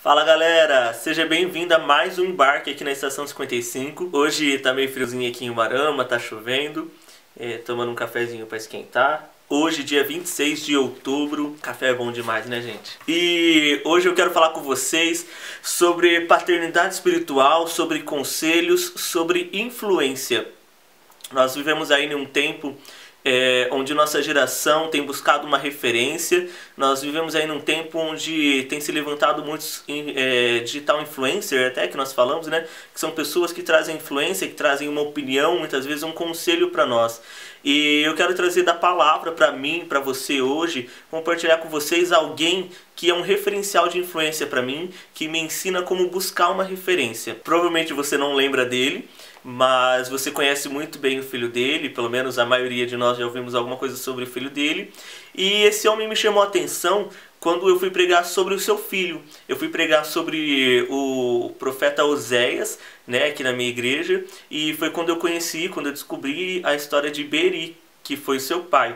Fala galera, seja bem-vindo a mais um embarque aqui na Estação 55. Hoje tá meio friozinho aqui em Umarama, tá chovendo, tomando um cafezinho pra esquentar. Hoje, dia 26 de outubro, café é bom demais, né, gente? E hoje eu quero falar com vocês sobre paternidade espiritual, sobre conselhos, sobre influência. Nós vivemos aí em um tempo onde nossa geração tem buscado uma referência. Nós vivemos aí num tempo onde tem se levantado muitos digital influencer, até que nós falamos, né? Que são pessoas que trazem influência, que trazem uma opinião, muitas vezes um conselho para nós. E eu quero trazer da palavra para mim, para você hoje, compartilhar com vocês alguém que é um referencial de influência para mim, que me ensina como buscar uma referência. Provavelmente você não lembra dele, mas você conhece muito bem o filho dele, pelo menos a maioria de nós já ouvimos alguma coisa sobre o filho dele. E esse homem me chamou a atenção quando eu fui pregar sobre o seu filho. Eu fui pregar sobre o profeta Oséias, né, aqui na minha igreja, e foi quando eu descobri a história de Beeri, que foi seu pai.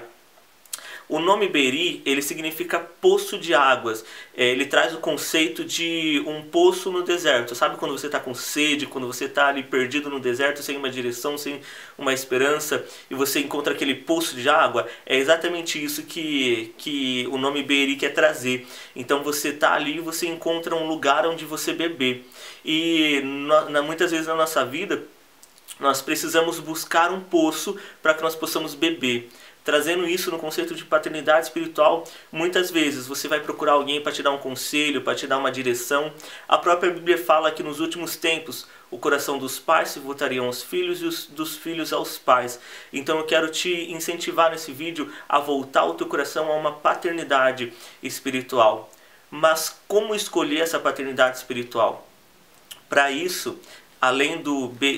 O nome Beeri, ele significa poço de águas. Ele traz o conceito de um poço no deserto. Sabe quando você está com sede, quando você está ali perdido no deserto, sem uma direção, sem uma esperança, e você encontra aquele poço de água? É exatamente isso que o nome Beeri quer trazer. Então você está ali e você encontra um lugar onde você beber. E muitas vezes na nossa vida, nós precisamos buscar um poço para que nós possamos beber. Trazendo isso no conceito de paternidade espiritual, muitas vezes você vai procurar alguém para te dar um conselho, para te dar uma direção. A própria Bíblia fala que nos últimos tempos o coração dos pais se voltaria aos filhos e dos filhos aos pais. Então eu quero te incentivar nesse vídeo a voltar o teu coração a uma paternidade espiritual. Mas como escolher essa paternidade espiritual? Para isso, além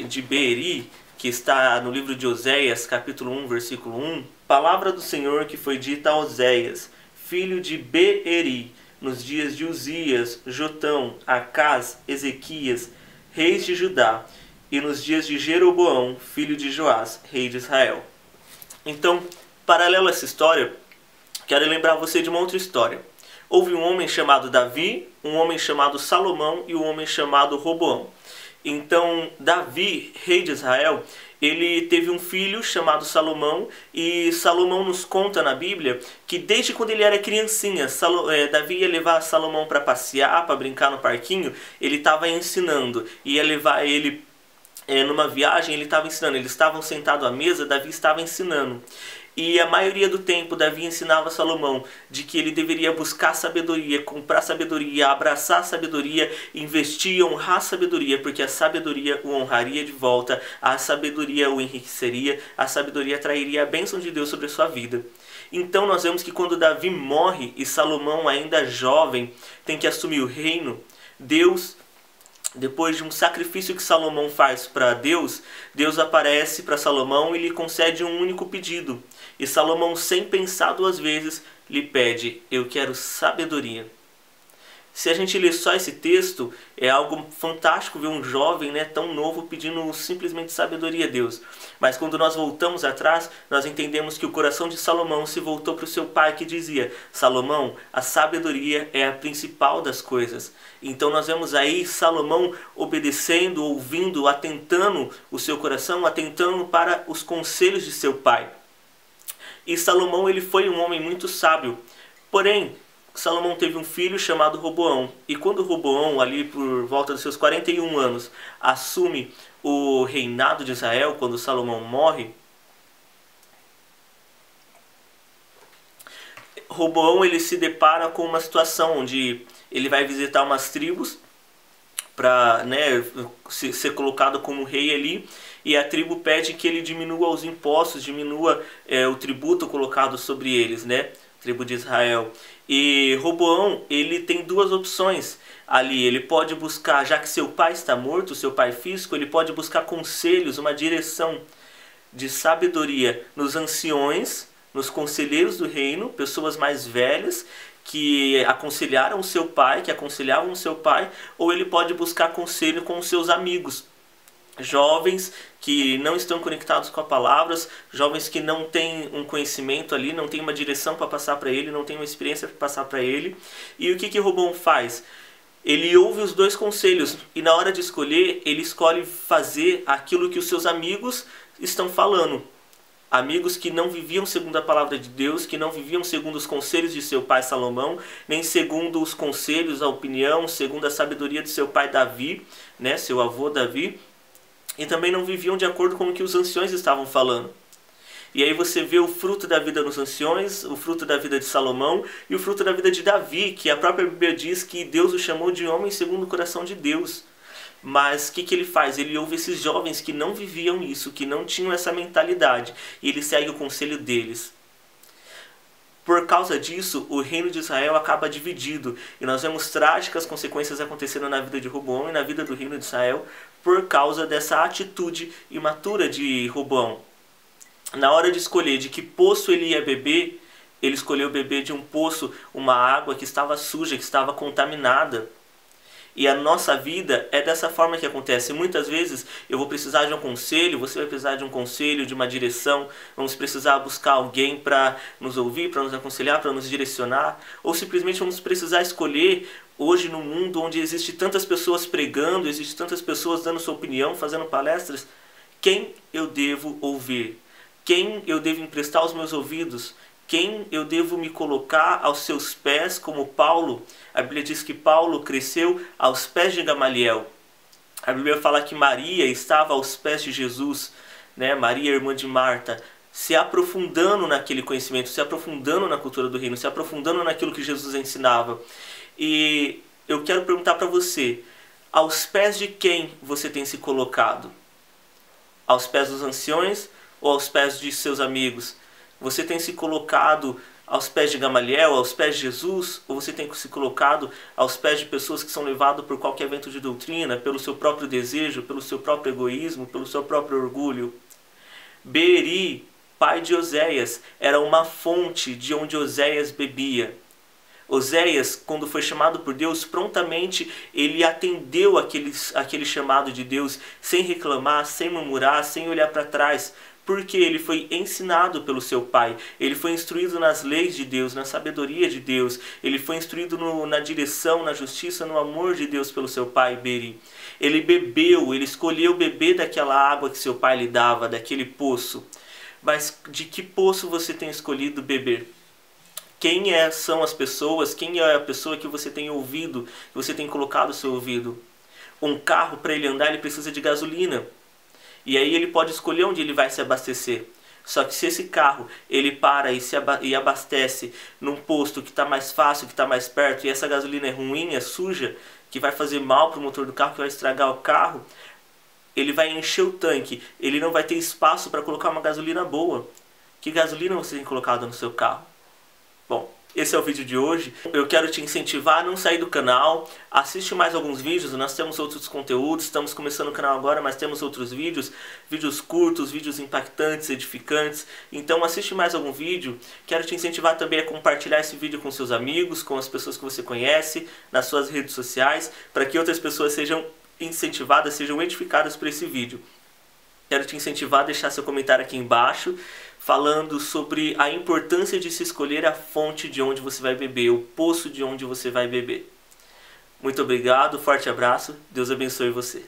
de Beeri, que está no livro de Oséias, capítulo 1, versículo 1, palavra do Senhor que foi dita a Oséias, filho de Beeri, nos dias de Uzias, Jotão, Acás, Ezequias, reis de Judá, e nos dias de Jeroboão, filho de Joás, rei de Israel. Então, paralelo a essa história, quero lembrar você de uma outra história. Houve um homem chamado Davi, um homem chamado Salomão e um homem chamado Roboão. Então, Davi, rei de Israel, ele teve um filho chamado Salomão, e Salomão nos conta na Bíblia que desde quando ele era criancinha, Davi ia levar Salomão para passear, para brincar no parquinho, ele estava ensinando, ia levar ele numa viagem, ele estava ensinando, eles estavam sentados à mesa, Davi estava ensinando. E a maioria do tempo Davi ensinava Salomão de que ele deveria buscar sabedoria, comprar sabedoria, abraçar sabedoria, investir e honrar a sabedoria, porque a sabedoria o honraria de volta, a sabedoria o enriqueceria, a sabedoria trairia a bênção de Deus sobre a sua vida. Então nós vemos que quando Davi morre e Salomão, ainda jovem, tem que assumir o reino, Deus, depois de um sacrifício que Salomão faz para Deus, Deus aparece para Salomão e lhe concede um único pedido. E Salomão, sem pensar duas vezes, lhe pede: eu quero sabedoria. Se a gente ler só esse texto, é algo fantástico ver um jovem, né, tão novo pedindo simplesmente sabedoria a Deus. Mas quando nós voltamos atrás, nós entendemos que o coração de Salomão se voltou para o seu pai, que dizia: Salomão, a sabedoria é a principal das coisas. Então nós vemos aí Salomão obedecendo, ouvindo, atentando o seu coração, atentando para os conselhos de seu pai. E Salomão, ele foi um homem muito sábio. Porém, Salomão teve um filho chamado Roboão. E quando Roboão, ali por volta dos seus 41 anos, assume o reinado de Israel, quando Salomão morre, Roboão, ele se depara com uma situação onde ele vai visitar umas tribos para, né, ser colocado como rei ali, e a tribo pede que ele diminua os impostos, diminua o tributo colocado sobre eles, né, tribo de Israel. E Roboão, ele tem duas opções ali. Ele pode buscar, já que seu pai está morto, seu pai físico, ele pode buscar conselhos, uma direção de sabedoria nos anciões, nos conselheiros do reino, pessoas mais velhas que aconselharam o seu pai, que aconselhavam o seu pai, ou ele pode buscar conselho com os seus amigos, jovens que não estão conectados com as palavras, jovens que não têm um conhecimento ali, não têm uma direção para passar para ele, não têm uma experiência para passar para ele. E o que Roboão faz? ele ouve os dois conselhos e na hora de escolher, ele escolhe fazer aquilo que os seus amigos estão falando. Amigos que não viviam segundo a palavra de Deus, que não viviam segundo os conselhos de seu pai Salomão, nem segundo os conselhos, a opinião, segundo a sabedoria de seu pai Davi, né, seu avô Davi, e também não viviam de acordo com o que os anciões estavam falando. E aí você vê o fruto da vida dos anciões, o fruto da vida de Salomão e o fruto da vida de Davi, que a própria Bíblia diz que Deus o chamou de homem segundo o coração de Deus. Mas o que ele faz? Ele ouve esses jovens que não viviam isso, que não tinham essa mentalidade, e ele segue o conselho deles. Por causa disso, o reino de Israel acaba dividido, e nós vemos trágicas consequências acontecendo na vida de Roboão e na vida do reino de Israel, por causa dessa atitude imatura de Roboão. Na hora de escolher de que poço ele ia beber, ele escolheu beber de um poço, uma água que estava suja, que estava contaminada. E a nossa vida é dessa forma que acontece. Muitas vezes eu vou precisar de um conselho, você vai precisar de um conselho, de uma direção. Vamos precisar buscar alguém para nos ouvir, para nos aconselhar, para nos direcionar. Ou simplesmente vamos precisar escolher, hoje no mundo onde existe tantas pessoas pregando, existe tantas pessoas dando sua opinião, fazendo palestras, quem eu devo ouvir? Quem eu devo emprestar os meus ouvidos? Quem eu devo me colocar aos seus pés, como Paulo? A Bíblia diz que Paulo cresceu aos pés de Gamaliel. A Bíblia fala que Maria estava aos pés de Jesus, né? Maria, irmã de Marta, se aprofundando naquele conhecimento, se aprofundando na cultura do reino, se aprofundando naquilo que Jesus ensinava. E eu quero perguntar para você, aos pés de quem você tem se colocado? Aos pés dos anciões ou aos pés de seus amigos? Você tem se colocado aos pés de Gamaliel, aos pés de Jesus? Ou você tem se colocado aos pés de pessoas que são levadas por qualquer vento de doutrina, pelo seu próprio desejo, pelo seu próprio egoísmo, pelo seu próprio orgulho? Beeri, pai de Oséias, era uma fonte de onde Oséias bebia. Oséias, quando foi chamado por Deus, prontamente ele atendeu aquele chamado de Deus, sem reclamar, sem murmurar, sem olhar para trás, porque ele foi ensinado pelo seu pai, ele foi instruído nas leis de Deus, na sabedoria de Deus, ele foi instruído na direção, na justiça, no amor de Deus pelo seu pai, Beeri. Ele bebeu, ele escolheu beber daquela água que seu pai lhe dava, daquele poço. Mas de que poço você tem escolhido beber? Quem são as pessoas, quem é a pessoa que você tem ouvido, que você tem colocado o seu ouvido? Um carro, para ele andar, ele precisa de gasolina. E aí ele pode escolher onde ele vai se abastecer. Só que se esse carro ele para e abastece num posto que está mais fácil, que está mais perto, e essa gasolina é ruim, é suja, que vai fazer mal para o motor do carro, que vai estragar o carro, ele vai encher o tanque, ele não vai ter espaço para colocar uma gasolina boa. Que gasolina você tem colocado no seu carro? Bom, esse é o vídeo de hoje. Eu quero te incentivar a não sair do canal. Assiste mais alguns vídeos, nós temos outros conteúdos. Estamos começando o canal agora, mas temos outros vídeos. Vídeos curtos, vídeos impactantes, edificantes. Então assiste mais algum vídeo. Quero te incentivar também a compartilhar esse vídeo com seus amigos, com as pessoas que você conhece, nas suas redes sociais, para que outras pessoas sejam incentivadas, sejam edificadas por esse vídeo. Quero te incentivar a deixar seu comentário aqui embaixo, falando sobre a importância de se escolher a fonte de onde você vai beber, o poço de onde você vai beber. Muito obrigado, forte abraço, Deus abençoe você.